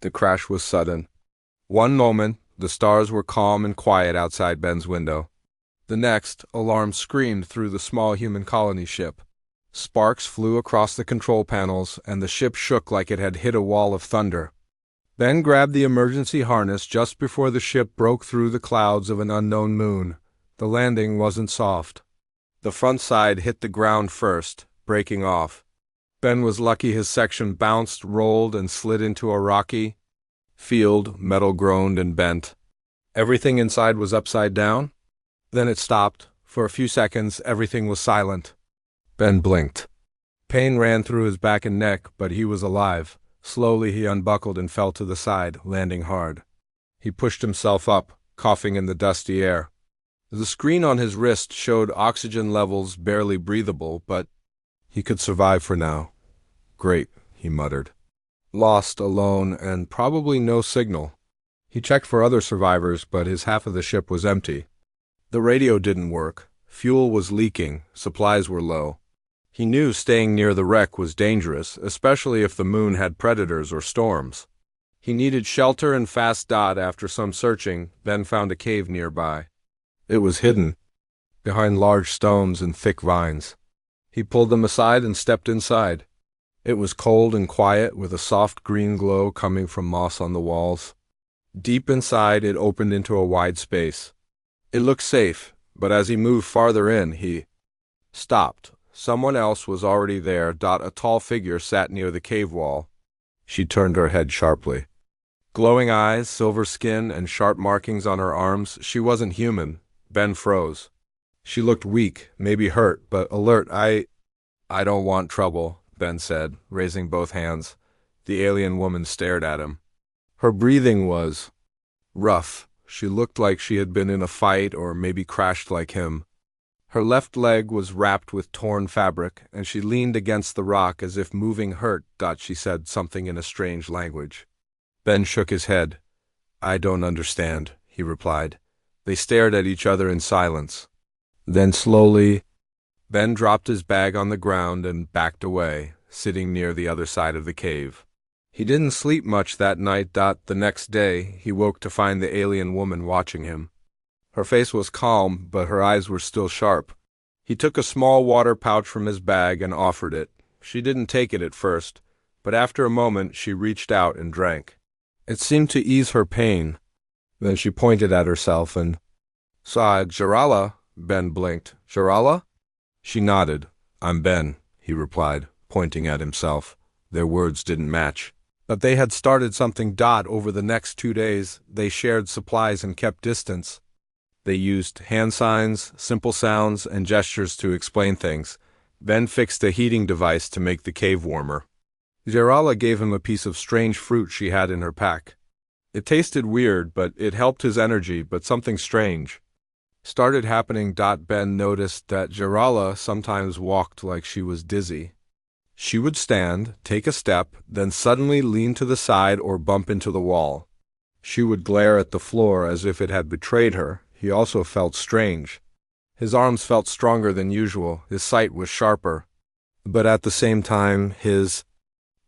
The crash was sudden. One moment, the stars were calm and quiet outside Ben's window. The next, alarms screamed through the small human colony ship. Sparks flew across the control panels, and the ship shook like it had hit a wall of thunder. Ben grabbed the emergency harness just before the ship broke through the clouds of an unknown moon. The landing wasn't soft. The front side hit the ground first, breaking off. Ben was lucky his section bounced, rolled, and slid into a rocky field. Metal groaned and bent. Everything inside was upside down. Then it stopped. For a few seconds, everything was silent. Ben blinked. Pain ran through his back and neck, but he was alive. Slowly he unbuckled and fell to the side, landing hard. He pushed himself up, coughing in the dusty air. The screen on his wrist showed oxygen levels barely breathable, but he could survive for now. Great, he muttered. Lost, alone, and probably no signal. He checked for other survivors, but his half of the ship was empty. The radio didn't work. Fuel was leaking. Supplies were low. He knew staying near the wreck was dangerous, especially if the moon had predators or storms. He needed shelter and fast. After some searching, Ben found a cave nearby. It was hidden, behind large stones and thick vines. He pulled them aside and stepped inside. It was cold and quiet, with a soft green glow coming from moss on the walls. Deep inside, it opened into a wide space. It looked safe, but as he moved farther in, he stopped. Someone else was already there. A tall figure sat near the cave wall. She turned her head sharply. Glowing eyes, silver skin, and sharp markings on her arms, she wasn't human. Ben froze. She looked weak, maybe hurt, but alert. I don't want trouble, Ben said, raising both hands. The alien woman stared at him. Her breathing was rough. She looked like she had been in a fight or maybe crashed like him. Her left leg was wrapped with torn fabric, and she leaned against the rock as if moving hurt. She said something in a strange language. Ben shook his head. I don't understand, he replied. They stared at each other in silence. Then slowly, Ben dropped his bag on the ground and backed away, sitting near the other side of the cave. He didn't sleep much that night. The next day, he woke to find the alien woman watching him. Her face was calm, but her eyes were still sharp. He took a small water pouch from his bag and offered it. She didn't take it at first, but after a moment she reached out and drank. It seemed to ease her pain. Then she pointed at herself and saw Jarala. Ben blinked. Jarala? She nodded. I'm Ben, he replied, pointing at himself. Their words didn't match. But they had started something. Over the next 2 days, they shared supplies and kept distance. They used hand signs, simple sounds, and gestures to explain things. Ben fixed a heating device to make the cave warmer. Jarala gave him a piece of strange fruit she had in her pack. It tasted weird, but it helped his energy, but something strange started happening. Ben noticed that Jarala sometimes walked like she was dizzy. She would stand, take a step, then suddenly lean to the side or bump into the wall. She would glare at the floor as if it had betrayed her. He also felt strange. His arms felt stronger than usual. His sight was sharper. But at the same time, his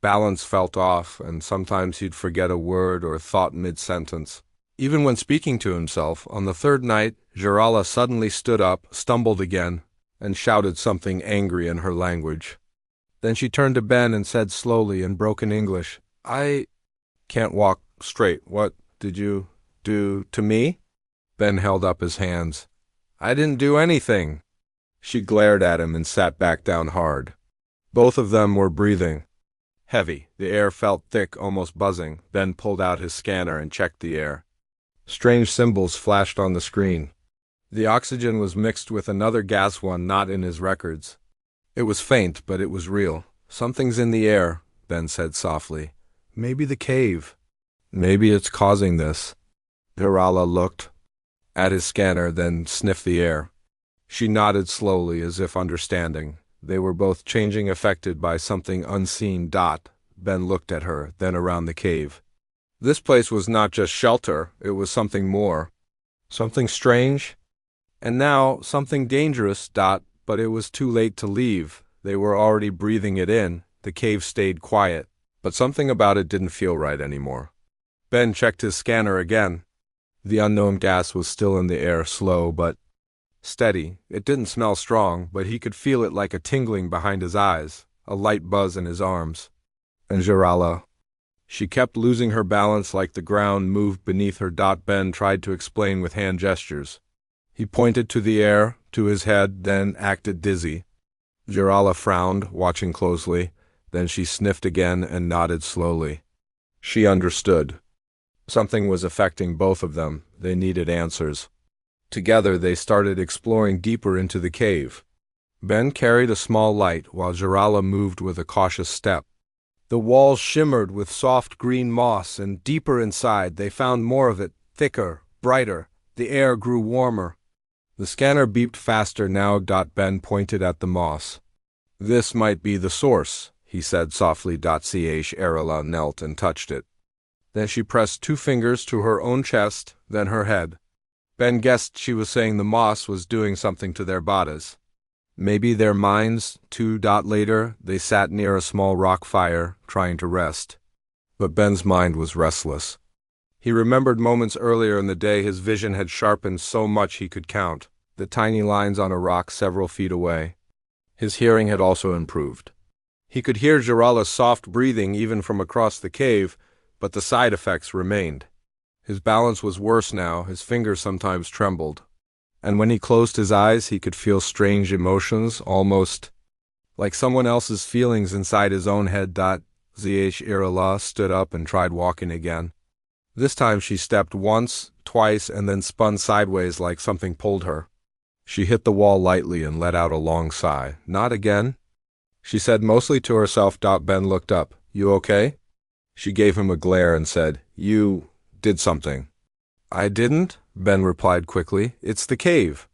balance felt off, and sometimes he'd forget a word or thought mid-sentence. Even when speaking to himself, on the third night, Jarala suddenly stood up, stumbled again, and shouted something angry in her language. Then she turned to Ben and said slowly in broken English, I can't walk straight. What did you do to me? Ben held up his hands. I didn't do anything. She glared at him and sat back down hard. Both of them were breathing heavy. The air felt thick, almost buzzing. Ben pulled out his scanner and checked the air. Strange symbols flashed on the screen. The oxygen was mixed with another gas, one not in his records. It was faint, but it was real. Something's in the air, Ben said softly. Maybe the cave. Maybe it's causing this. Jarala looked at his scanner, then sniffed the air. She nodded slowly, as if understanding. They were both changing, affected by something unseen. Ben looked at her, then around the cave. This place was not just shelter, it was something more. Something strange, and now something dangerous. But it was too late to leave. They were already breathing it in. The cave stayed quiet, but something about it didn't feel right anymore. Ben checked his scanner again. The unknown gas was still in the air, slow but steady. It didn't smell strong, but he could feel it like a tingling behind his eyes, a light buzz in his arms. And Jirala. She kept losing her balance like the ground moved beneath her. Ben tried to explain with hand gestures. He pointed to the air, to his head, then acted dizzy. Jirala frowned, watching closely. Then she sniffed again and nodded slowly. She understood. Something was affecting both of them. They needed answers. Together they started exploring deeper into the cave. Ben carried a small light while Jirala moved with a cautious step. The walls shimmered with soft green moss, and deeper inside they found more of it, thicker, brighter. The air grew warmer. The scanner beeped faster now. Ben pointed at the moss. This might be the source, he said softly. Jirala knelt and touched it. Then she pressed 2 fingers to her own chest, then her head. Ben guessed she was saying the moss was doing something to their bodies. Maybe their minds, too. Later, they sat near a small rock fire, trying to rest. But Ben's mind was restless. He remembered moments earlier in the day his vision had sharpened so much he could count the tiny lines on a rock several feet away. His hearing had also improved. He could hear Jirala's soft breathing even from across the cave, but the side effects remained. His balance was worse now, his fingers sometimes trembled. And when he closed his eyes, he could feel strange emotions, almost like someone else's feelings inside his own head. Jirala stood up and tried walking again. This time she stepped once, twice, and then spun sideways like something pulled her. She hit the wall lightly and let out a long sigh. Not again, she said mostly to herself. Ben looked up. You okay? She gave him a glare and said, You did something. I didn't, Ben replied quickly. It's the cave.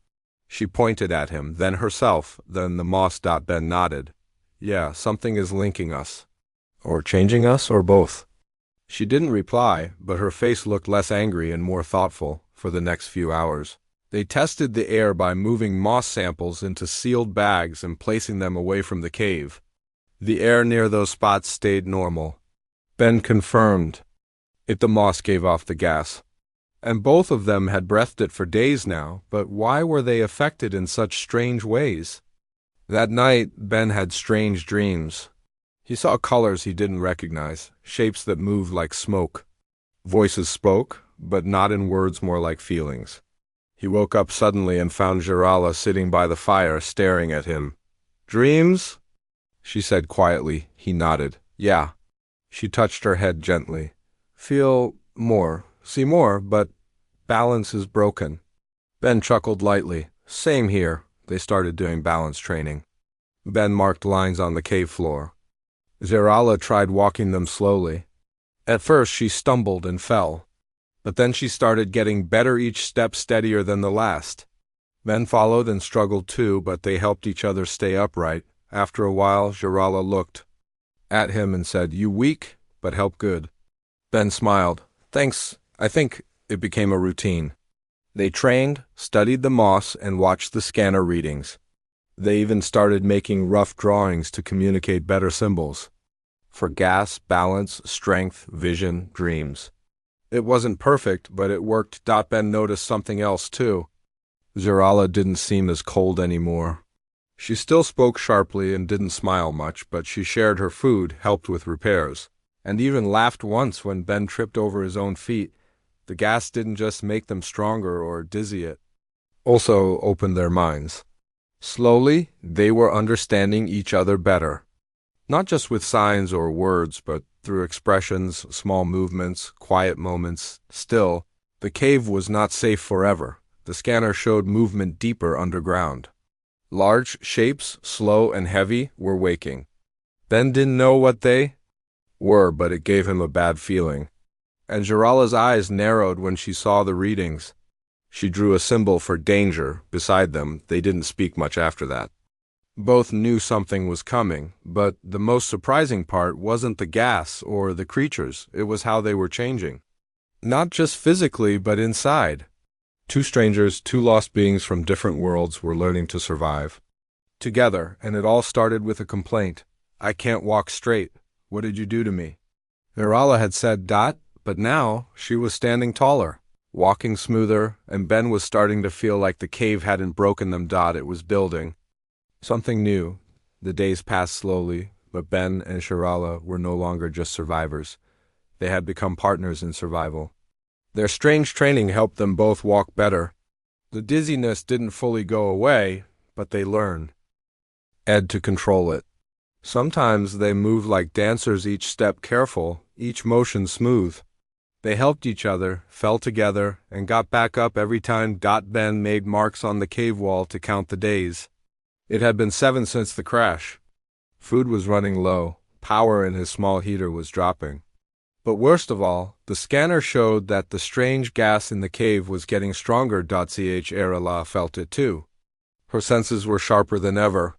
She pointed at him, then herself, then the moss. Ben nodded. Yeah, something is linking us. Or changing us, or both. She didn't reply, but her face looked less angry and more thoughtful for the next few hours. They tested the air by moving moss samples into sealed bags and placing them away from the cave. The air near those spots stayed normal. Ben confirmed it. The moss gave off the gas. And both of them had breathed it for days now, but why were they affected in such strange ways? That night, Ben had strange dreams. He saw colors he didn't recognize, shapes that moved like smoke. Voices spoke, but not in words, more like feelings. He woke up suddenly and found Jirala sitting by the fire, staring at him. Dreams? She said quietly. He nodded. Yeah. She touched her head gently. Feel more. See more, but balance is broken. Ben chuckled lightly. Same here. They started doing balance training. Ben marked lines on the cave floor. Jirala tried walking them slowly. At first she stumbled and fell, but then she started getting better, each step steadier than the last. Ben followed and struggled too, but they helped each other stay upright. After a while, Jirala looked at him and said, You weak, but help good. Ben smiled. Thanks. I think it became a routine. They trained, studied the moss, and watched the scanner readings. They even started making rough drawings to communicate better symbols. For gas, balance, strength, vision, dreams. It wasn't perfect, but it worked. Ben noticed something else too. Jirala didn't seem as cold anymore. She still spoke sharply and didn't smile much, but she shared her food, helped with repairs, and even laughed once when Ben tripped over his own feet. The gas didn't just make them stronger or dizzy, it also opened their minds. Slowly, they were understanding each other better. Not just with signs or words, but through expressions, small movements, quiet moments. Still, the cave was not safe forever. The scanner showed movement deeper underground. Large shapes, slow and heavy, were waking. Ben didn't know what they were, but it gave him a bad feeling. And Jirala's eyes narrowed when she saw the readings. She drew a symbol for danger beside them. They didn't speak much after that. Both knew something was coming, but the most surprising part wasn't the gas or the creatures. It was how they were changing. Not just physically, but inside. 2 strangers, 2 lost beings from different worlds were learning to survive together, and it all started with a complaint. I can't walk straight. What did you do to me? Jirala had said, But now she was standing taller, walking smoother, and Ben was starting to feel like the cave hadn't broken them. It was building something new. The days passed slowly, but Ben and Shirala were no longer just survivors. They had become partners in survival. Their strange training helped them both walk better. The dizziness didn't fully go away, but they learned to control it. Sometimes they moved like dancers, each step careful, each motion smooth. They helped each other, fell together, and got back up every time. Ben made marks on the cave wall to count the days. It had been 7 since the crash. Food was running low, power in his small heater was dropping. But worst of all, the scanner showed that the strange gas in the cave was getting stronger. Chirala felt it too. Her senses were sharper than ever.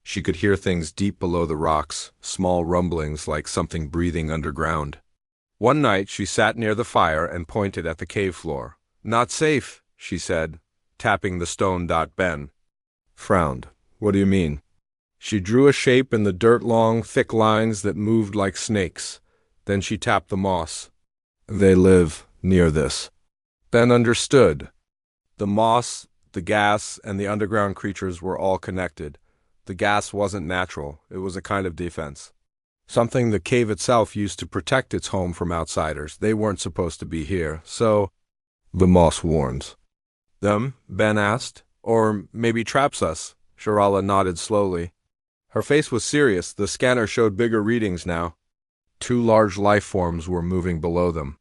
She could hear things deep below the rocks, small rumblings like something breathing underground. One night she sat near the fire and pointed at the cave floor. "Not safe," she said, tapping the stone. Ben frowned. "What do you mean?" She drew a shape in the dirt, long, thick lines that moved like snakes. Then she tapped the moss. "They live near this." Ben understood. The moss, the gas, and the underground creatures were all connected. The gas wasn't natural, it was a kind of defense. Something the cave itself used to protect its home from outsiders. They weren't supposed to be here, so the moss warns them, Ben asked. "Or maybe traps us." Shirala nodded slowly. Her face was serious. The scanner showed bigger readings now. 2 large life forms were moving below them.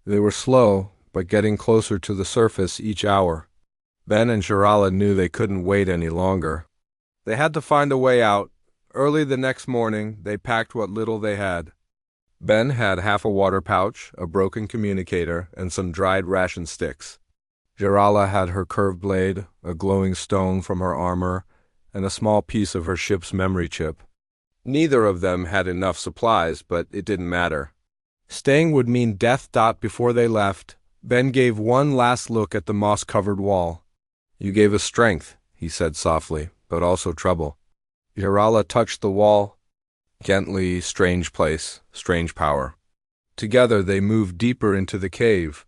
They were slow, but getting closer to the surface each hour. Ben and Shirala knew they couldn't wait any longer. They had to find a way out. Early the next morning, they packed what little they had. Ben had half a water pouch, a broken communicator, and some dried ration sticks. Shirala had her curved blade, a glowing stone from her armor, and a small piece of her ship's memory chip. Neither of them had enough supplies, but it didn't matter. Staying would mean death. Before they left, Ben gave one last look at the moss-covered wall. "You gave us strength," he said softly, "but also trouble." Shirala touched the wall. Gently, strange place, strange power. Together they moved deeper into the cave.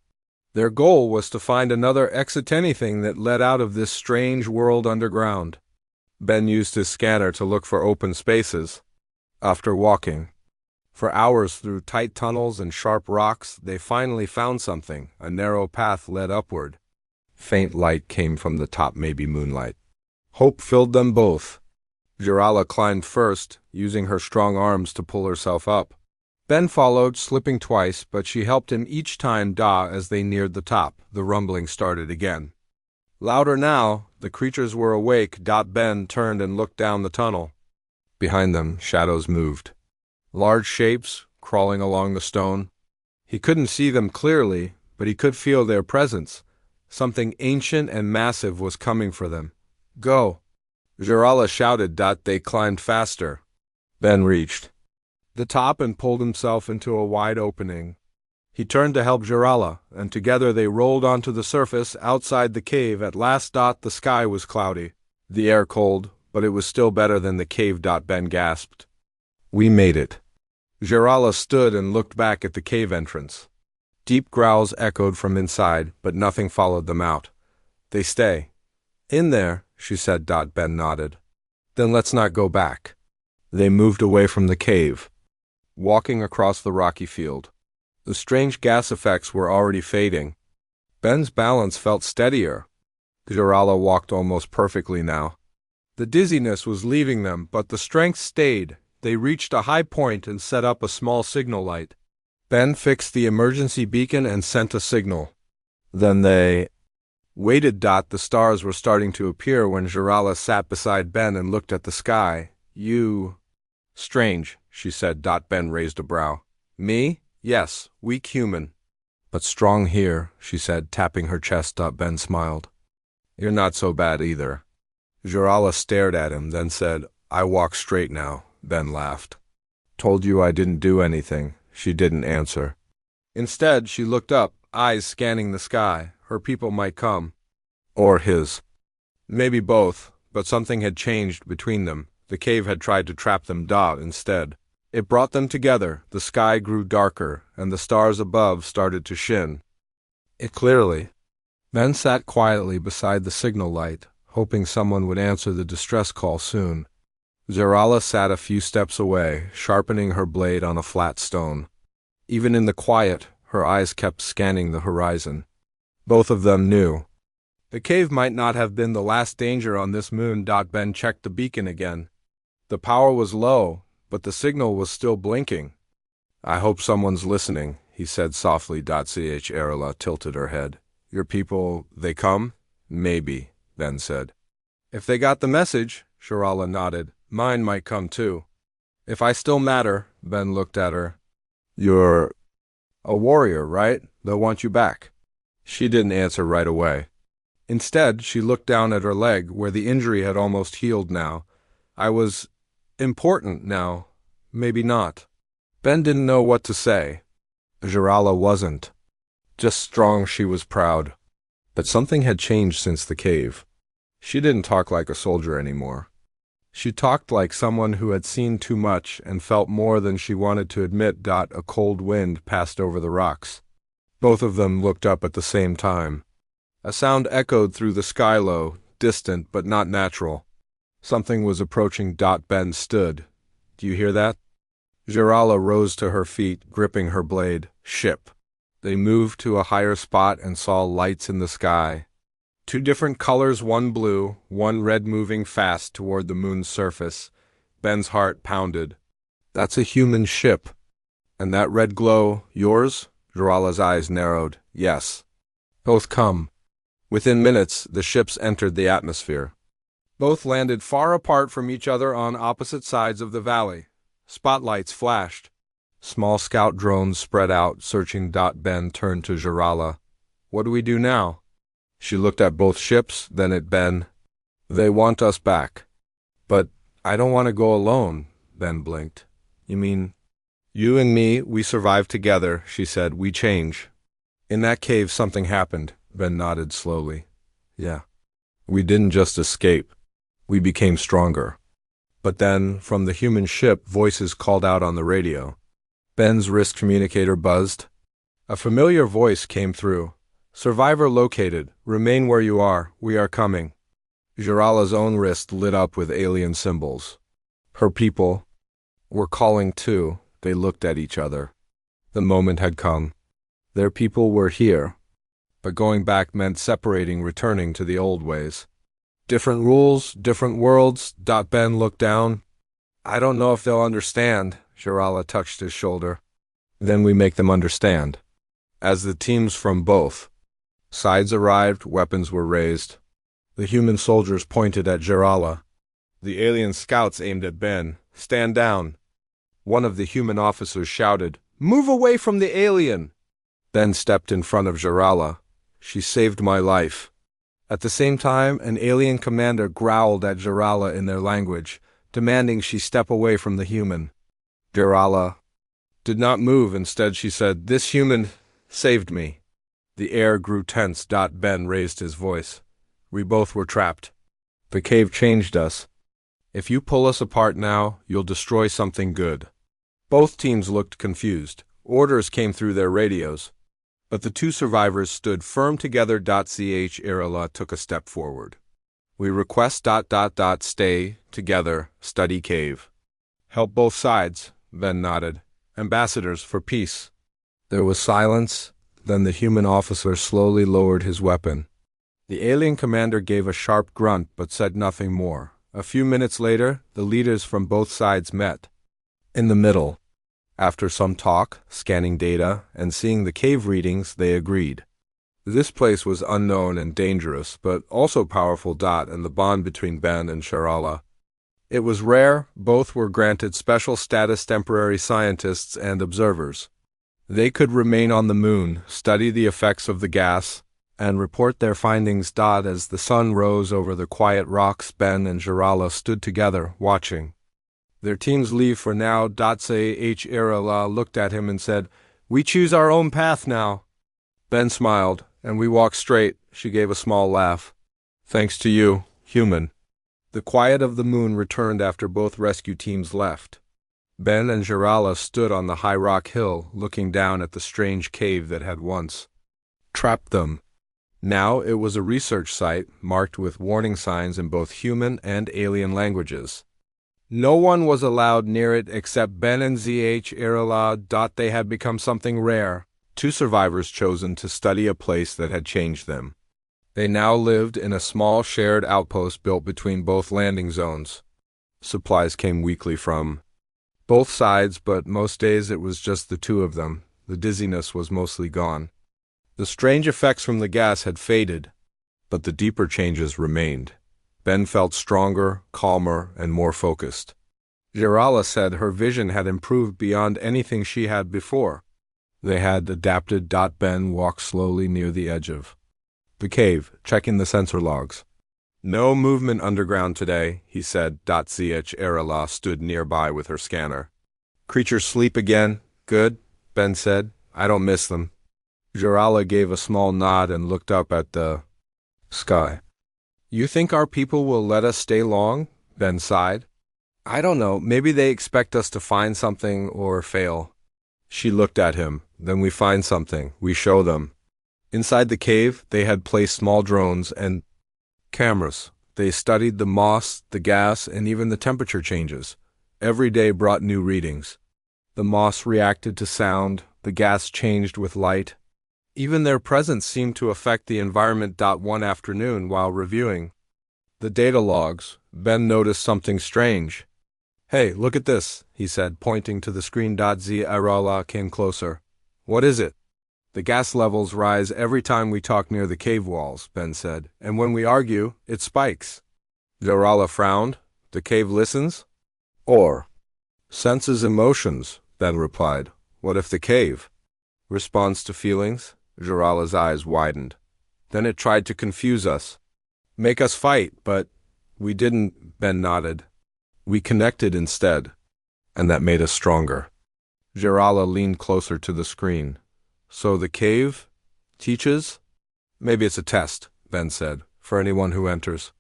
Their goal was to find another exit, anything that led out of this strange world underground. Ben used his scanner to look for open spaces. After walking for hours through tight tunnels and sharp rocks, they finally found something. A narrow path led upward. Faint light came from the top, maybe moonlight. Hope filled them both. Shirala climbed first, using her strong arms to pull herself up. Ben followed, slipping twice, but she helped him each time. As they neared the top, the rumbling started again. Louder now, the creatures were awake. Ben turned and looked down the tunnel. Behind them, shadows moved. Large shapes, crawling along the stone. He couldn't see them clearly, but he could feel their presence. Something ancient and massive was coming for them. "Go!" Shirala shouted. They climbed faster. Ben reached the top and pulled himself into a wide opening. He turned to help Shirala, and together they rolled onto the surface outside the cave. At last. The sky was cloudy, the air cold, but it was still better than the cave. Ben gasped. "We made it." Shirala stood and looked back at the cave entrance. Deep growls echoed from inside, but nothing followed them out. "They stay in there," she said. Ben nodded. "Then let's not go back." They moved away from the cave, walking across the rocky field. The strange gas effects were already fading. Ben's balance felt steadier. Shirala walked almost perfectly now. The dizziness was leaving them, but the strength stayed. They reached a high point and set up a small signal light. Ben fixed the emergency beacon and sent a signal. Then they waited. The stars were starting to appear when Shirala sat beside Ben and looked at the sky. "You..." "Strange," she said. Ben raised a brow. "Me? Yes, weak human. But strong here," she said, tapping her chest. Ben smiled. "You're not so bad either." Shirala stared at him, then said, "I walk straight now." Ben laughed. "Told you I didn't do anything." She didn't answer. Instead, she looked up, eyes scanning the sky. Her people might come. Or his. Maybe both, but something had changed between them. The cave had tried to trap them. Instead, It brought them together. The sky grew darker, and the stars above started to shin. It clearly. Ben sat quietly beside the signal light, hoping someone would answer the distress call soon. Jarala sat a few steps away, sharpening her blade on a flat stone. Even in the quiet, her eyes kept scanning the horizon. Both of them knew. The cave might not have been the last danger on this moon. Ben checked the beacon again. The power was low, but the signal was still blinking. I hope someone's listening, he said softly. Jarala tilted her head. Your people, they come? Maybe, Ben said. If they got the message, Jarala nodded. Mine might come too. If I still matter, Ben looked at her. You're a warrior, right? They'll want you back. She didn't answer right away. Instead, she looked down at her leg, where the injury had almost healed now. I was important now. Maybe not. Ben didn't know what to say. Jarala wasn't. Just strong. She was proud. But something had changed since the cave. She didn't talk like a soldier anymore. She talked like someone who had seen too much and felt more than she wanted to admit. A cold wind passed over the rocks. Both of them looked up at the same time. A sound echoed through the sky, low, distant but not natural. Something was approaching. Ben stood. Do you hear that? Jarala rose to her feet, gripping her blade. Ship. They moved to a higher spot and saw lights in the sky. Two different colors, one blue, one red, moving fast toward the moon's surface. Ben's heart pounded. That's a human ship. And that red glow, yours? Jarala's eyes narrowed. Yes. Both come. Within minutes, the ships entered the atmosphere. Both landed far apart from each other on opposite sides of the valley. Spotlights flashed. Small scout drones spread out, searching. Ben turned to Jarala. What do we do now? She looked at both ships, then at Ben. They want us back. But I don't want to go alone, Ben blinked. You mean? You and me, we survive together, she said. We change. In that cave something happened, Ben nodded slowly. Yeah. We didn't just escape. We became stronger. But then, from the human ship, voices called out on the radio. Ben's wrist communicator buzzed. A familiar voice came through. Survivor located. Remain where you are. We are coming. Jarala's own wrist lit up with alien symbols. Her people were calling too. They looked at each other. The moment had come. Their people were here. But going back meant separating, returning to the old ways. Different rules, different worlds. Ben looked down. I don't know if they'll understand. Jarala touched his shoulder. Then we make them understand. As the teams from both sides arrived, weapons were raised. The human soldiers pointed at Jarala. The alien scouts aimed at Ben. Stand down. One of the human officers shouted, Move away from the alien! Ben stepped in front of Jarala. She saved my life. At the same time, an alien commander growled at Jarala in their language, demanding she step away from the human. Jarala did not move. Instead, she said, This human saved me. The air grew tense. Ben raised his voice. We both were trapped. The cave changed us. If you pull us apart now, you'll destroy something good. Both teams looked confused. Orders came through their radios. But the two survivors stood firm together. Jarala took a step forward. We request ... stay together, study cave. Help both sides, Ben nodded. Ambassadors for peace. There was silence. Then the human officer slowly lowered his weapon. The alien commander gave a sharp grunt but said nothing more. A few minutes later, the leaders from both sides met. In the middle. After some talk, scanning data, and seeing the cave readings, they agreed. This place was unknown and dangerous, but also powerful. And the bond between Ben and Jarala. It was rare. Both were granted special status, temporary scientists and observers. They could remain on the moon, study the effects of the gas, and report their findings. As the sun rose over the quiet rocks, Ben and Jarala stood together, watching. Their teams leave for now. Jarala looked at him and said, We choose our own path now. Ben smiled, and we walk straight. She gave a small laugh. Thanks to you, human. The quiet of the moon returned after both rescue teams left. Ben and Gerala stood on the high rock hill, looking down at the strange cave that had once trapped them. Now it was a research site marked with warning signs in both human and alien languages. No one was allowed near it except Ben and HFY. They had become something rare, two survivors chosen to study a place that had changed them. They now lived in a small shared outpost built between both landing zones. Supplies came weekly from both sides, but most days it was just the two of them. The dizziness was mostly gone. The strange effects from the gas had faded, but the deeper changes remained. Ben felt stronger, calmer, and more focused. Gerala said her vision had improved beyond anything she had before. They had adapted. Ben walked slowly near the edge of the cave, checking the sensor logs. No movement underground today, he said. Erala stood nearby with her scanner. Creatures sleep again. Good, Ben said. I don't miss them. Gerala gave a small nod and looked up at the sky. You think our people will let us stay long? Ben sighed. I don't know. Maybe they expect us to find something or fail. She looked at him. Then we find something. We show them. Inside the cave, they had placed small drones and cameras. They studied the moss, the gas, and even the temperature changes. Every day brought new readings. The moss reacted to sound. The gas changed with light. Even their presence seemed to affect the environment. One afternoon, while reviewing the data logs, Ben noticed something strange. Hey, look at this, he said, pointing to the screen. Zirala came closer. What is it? The gas levels rise every time we talk near the cave walls, Ben said, and when we argue, it spikes. Zirala frowned. The cave listens? Or senses emotions, Ben replied. What if the cave responds to feelings? Zirala's eyes widened. Then it tried to confuse us. Make us fight, but we didn't, Ben nodded. We connected instead, and that made us stronger. Zirala leaned closer to the screen. So the cave teaches? Maybe it's a test, Ben said, for anyone who enters.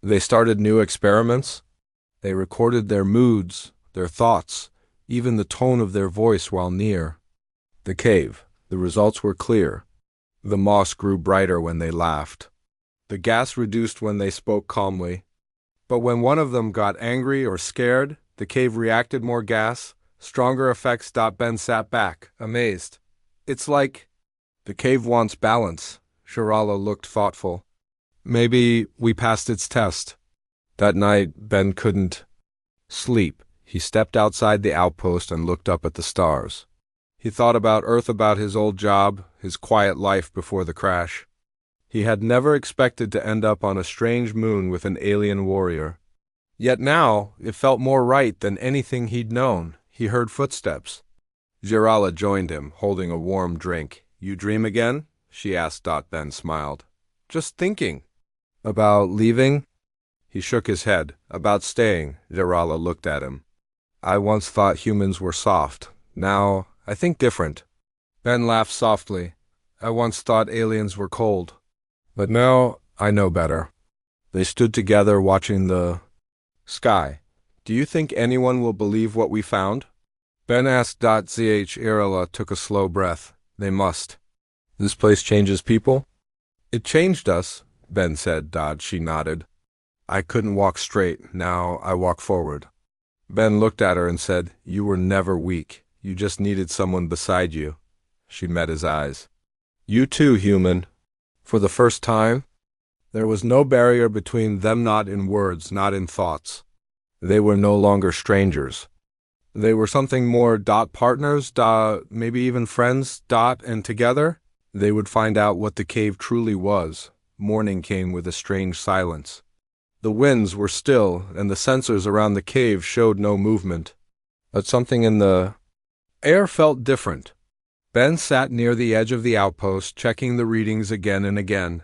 They started new experiments. They recorded their moods, their thoughts, even the tone of their voice while near the cave. The results were clear. The moss grew brighter when they laughed. The gas reduced when they spoke calmly. But when one of them got angry or scared, the cave reacted more gas, stronger effects. Ben sat back, amazed. It's like the cave wants balance. Gerala looked thoughtful. Maybe we passed its test. That night, Ben couldn't sleep. He stepped outside the outpost and looked up at the stars. He thought about Earth, about his old job, his quiet life before the crash. He had never expected to end up on a strange moon with an alien warrior. Yet now, it felt more right than anything he'd known. He heard footsteps. Gerala joined him, holding a warm drink. You dream again? She asked. Ben smiled. Just thinking. About leaving? He shook his head. About staying. Gerala looked at him. I once thought humans were soft. Now, I think different. Ben laughed softly. I once thought aliens were cold. But now, I know better. They stood together watching the sky. Do you think anyone will believe what we found? Ben asked. Irala took a slow breath. They must. This place changes people? It changed us, Ben said. She nodded. I couldn't walk straight. Now I walk forward. Ben looked at her and said, You were never weak. You just needed someone beside you. She met his eyes. You too, human. For the first time, there was no barrier between them, not in words, not in thoughts. They were no longer strangers. They were something more. Partners, maybe even friends. And together, they would find out what the cave truly was. Morning came with a strange silence. The winds were still, and the sensors around the cave showed no movement. But something in the air felt different. Ben sat near the edge of the outpost, checking the readings again and again.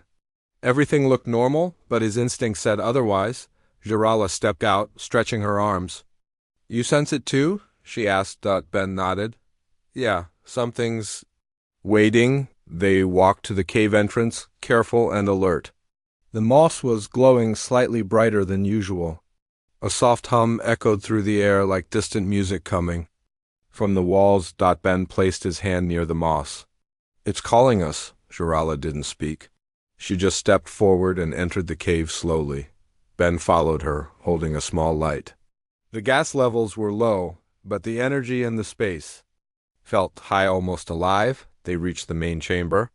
Everything looked normal, but his instinct said otherwise. Gerala stepped out, stretching her arms. You sense it too? She asked. Ben nodded. Yeah, something's waiting. They walked to the cave entrance, careful and alert. The moss was glowing slightly brighter than usual. A soft hum echoed through the air like distant music coming from the walls. Ben placed his hand near the moss. It's calling us. Jarala didn't speak. She just stepped forward and entered the cave slowly. Ben followed her, holding a small light. The gas levels were low, but the energy in the space felt high, almost alive. They reached the main chamber.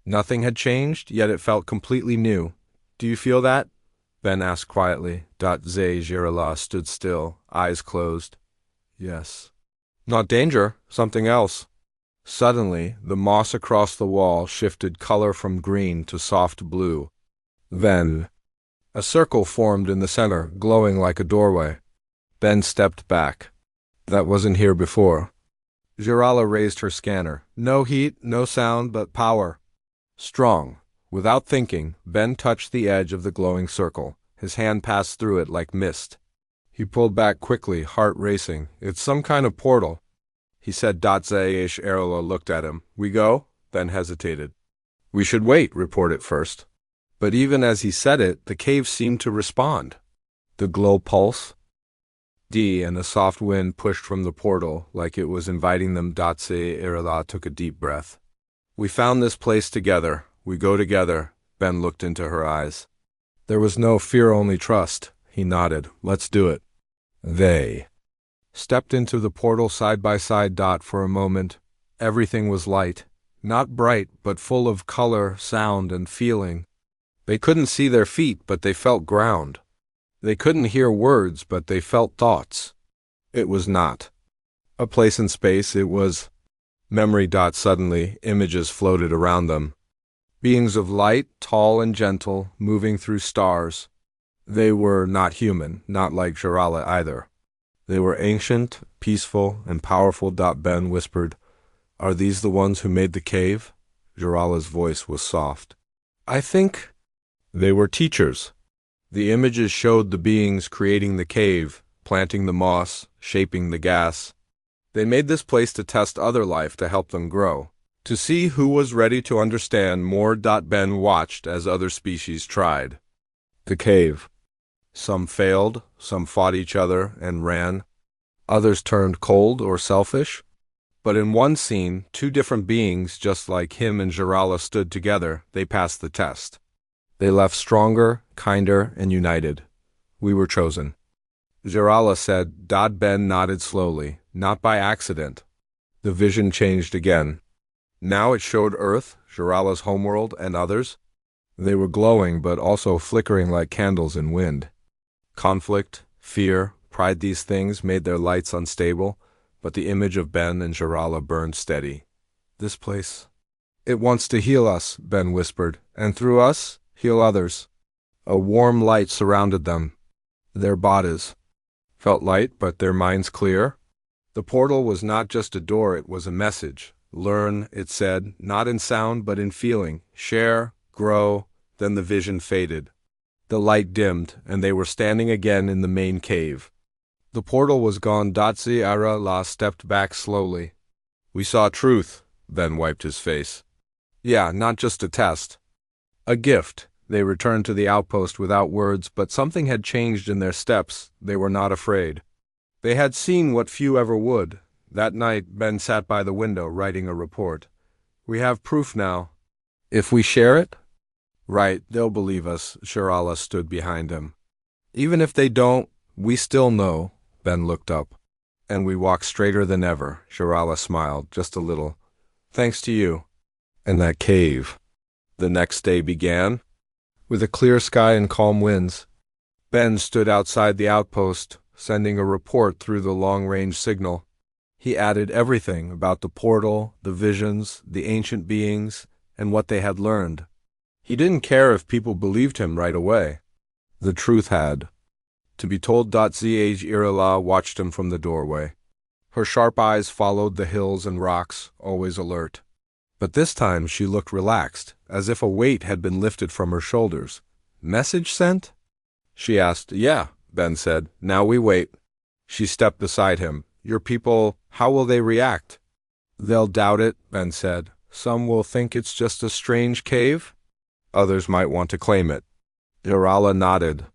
Nothing had changed, yet it felt completely new. Do you feel that? Ben asked quietly. Jarala stood still, eyes closed. Yes. Not danger, something else. Suddenly, the moss across the wall shifted color from green to soft blue. Then, a circle formed in the center, glowing like a doorway. Ben stepped back. That wasn't here before. Jarala raised her scanner. No heat, no sound, but power. Strong. Without thinking, Ben touched the edge of the glowing circle. His hand passed through it like mist. He pulled back quickly, heart racing. It's some kind of portal, he said. Jarala looked at him. We go? Ben hesitated. We should wait, reported first. But even as he said it, the cave seemed to respond. The glow pulse, and a soft wind pushed from the portal like it was inviting them. Jarala took a deep breath. We found this place together. We go together. Ben looked into her eyes. There was no fear, only trust. He nodded. Let's do it. They stepped into the portal side by side. For a moment, everything was light. Not bright, but full of color, sound, and feeling. They couldn't see their feet, but they felt ground. They couldn't hear words, but they felt thoughts. It was not a place in space, it was memory. Suddenly, images floated around them. Beings of light, tall and gentle, moving through stars. They were not human, not like Jarala either. They were ancient, peaceful, and powerful. Ben whispered, Are these the ones who made the cave? Jarala's voice was soft. I think they were teachers. The images showed the beings creating the cave, planting the moss, shaping the gas. They made this place to test other life, to help them grow, to see who was ready to understand more. Ben watched as other species tried. The cave. Some failed, some fought each other and ran. Others turned cold or selfish. But in one scene, two different beings, just like him and Jarala, stood together. They passed the test. They left stronger, kinder, and united. We were chosen. Jarala said. Ben nodded slowly, not by accident. The vision changed again. Now it showed Earth, Jarala's homeworld, and others. They were glowing, but also flickering like candles in wind. Conflict, fear, pride, these things made their lights unstable, but the image of Ben and Jarala burned steady. This place, it wants to heal us, Ben whispered, and through us, heal others. A warm light surrounded them. Their bodies felt light, but their minds clear. The portal was not just a door, it was a message. Learn, it said, not in sound but in feeling. Share, grow. Then the vision faded. The light dimmed, and they were standing again in the main cave. The portal was gone. Jarala stepped back slowly. We saw truth. Ben wiped his face. Yeah, not just a test. A gift. They returned to the outpost without words, but something had changed in their steps. They were not afraid. They had seen what few ever would. That night, Ben sat by the window, writing a report. We have proof now. If we share it? Right, they'll believe us. Jarala stood behind him. Even if they don't, we still know. Ben looked up. And we walk straighter than ever. Jarala smiled, just a little. Thanks to you. And that cave. The next day began. With a clear sky and calm winds, Ben stood outside the outpost, sending a report through the long-range signal. He added everything about the portal, the visions, the ancient beings, and what they had learned. He didn't care if people believed him right away. The truth had to be told. Jarala watched him from the doorway. Her sharp eyes followed the hills and rocks, always alert. But this time she looked relaxed, as if a weight had been lifted from her shoulders. Message sent? She asked. Yeah, Ben said. Now we wait. She stepped beside him. Your people, how will they react? They'll doubt it, Ben said. Some will think it's just a strange cave. Others might want to claim it. Jarala nodded.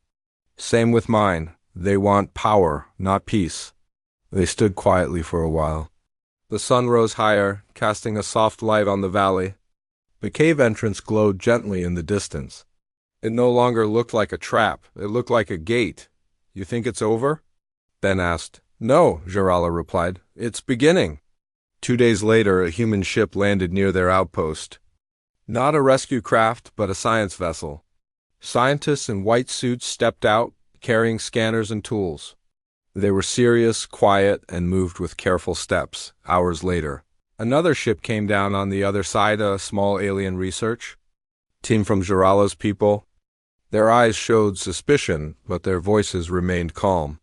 Same with mine. They want power, not peace. They stood quietly for a while. The sun rose higher, casting a soft light on the valley. The cave entrance glowed gently in the distance. It no longer looked like a trap. It looked like a gate. You think it's over? Ben asked. No, Jarala replied. It's beginning. 2 days later, a human ship landed near their outpost. Not a rescue craft, but a science vessel. Scientists in white suits stepped out, carrying scanners and tools. They were serious, quiet, and moved with careful steps. Hours later, another ship came down on the other side, a small alien research team from Jarala's people. Their eyes showed suspicion, but their voices remained calm.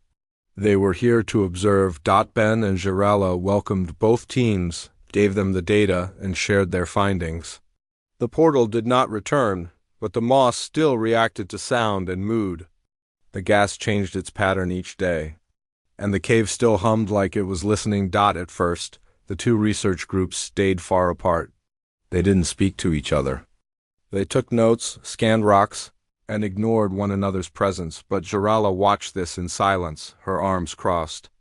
They were here to observe. Ben and Jarala welcomed both teams, gave them the data, and shared their findings. The portal did not return, but the moss still reacted to sound and mood. The gas changed its pattern each day, and the cave still hummed like it was listening. At first, the two research groups stayed far apart. They didn't speak to each other. They took notes, scanned rocks, and ignored one another's presence, but Jarala watched this in silence, her arms crossed.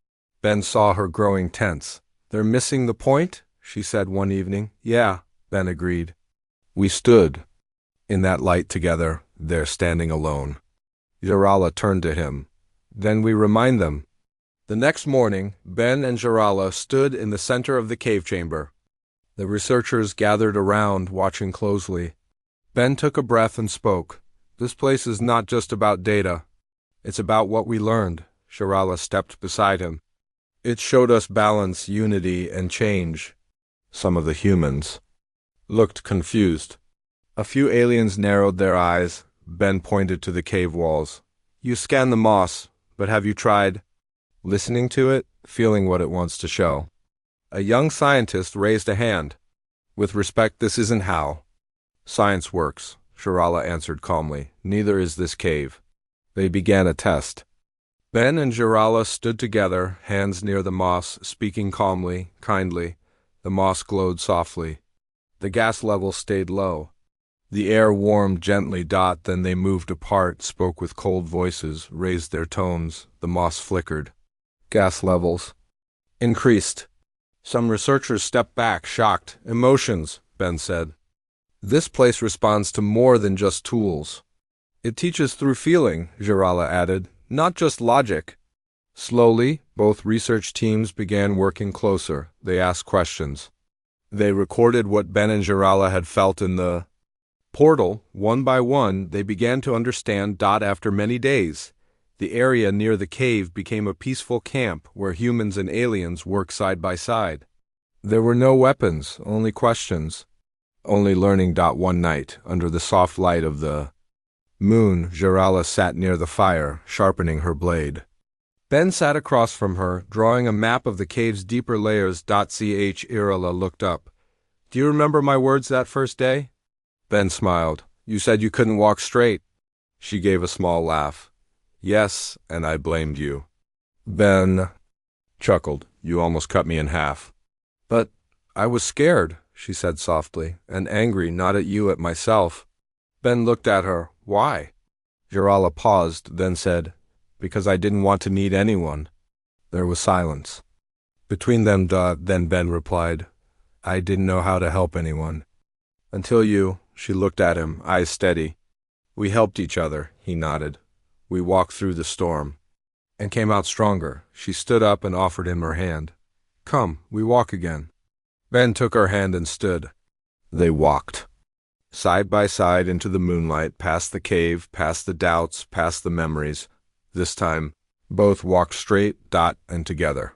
Ben saw her growing tense. They're missing the point, she said one evening. Yeah, Ben agreed. We stood in that light together, there standing alone. Jarala turned to him. Then we remind them. The next morning, Ben and Jarala stood in the center of the cave chamber. The researchers gathered around, watching closely. Ben took a breath and spoke. This place is not just about data. It's about what we learned. Jarala stepped beside him. It showed us balance, unity, and change. Some of the humans looked confused. A few aliens narrowed their eyes. Ben pointed to the cave walls. You scan the moss, but have you tried listening to it, feeling what it wants to show? A young scientist raised a hand. With respect, this isn't how science works, Jarala answered calmly. Neither is this cave. They began a test. Ben and Jarala stood together, hands near the moss, speaking calmly, kindly. The moss glowed softly. The gas level stayed low. The air warmed gently. Then they moved apart, spoke with cold voices, raised their tones. The moss flickered. Gas levels increased. Some researchers stepped back, shocked. Emotions, Ben said. This place responds to more than just tools. It teaches through feeling, Jarala added, not just logic. Slowly, both research teams began working closer. They asked questions. They recorded what Ben and Jarala had felt in the portal. One by one, they began to understand. After many days, the area near the cave became a peaceful camp where humans and aliens worked side by side. There were no weapons, only questions. Only learning. One night, under the soft light of the moon, Jarala sat near the fire, sharpening her blade. Ben sat across from her, drawing a map of the cave's deeper layers. Jarala looked up. Do you remember my words that first day? Ben smiled. You said you couldn't walk straight. She gave a small laugh. Yes, and I blamed you. Ben chuckled. You almost cut me in half. But I was scared, she said softly, and angry, not at you, at myself. Ben looked at her. Why? Jarala paused, then said, Because I didn't want to need anyone. There was silence between them. Then Ben replied, I didn't know how to help anyone. Until you. She looked at him, eyes steady. We helped each other, he nodded. We walked through the storm and came out stronger. She stood up and offered him her hand. Come, we walk again. Ben took her hand and stood. They walked side by side into the moonlight, past the cave, past the doubts, past the memories. This time, both walked straight, and together.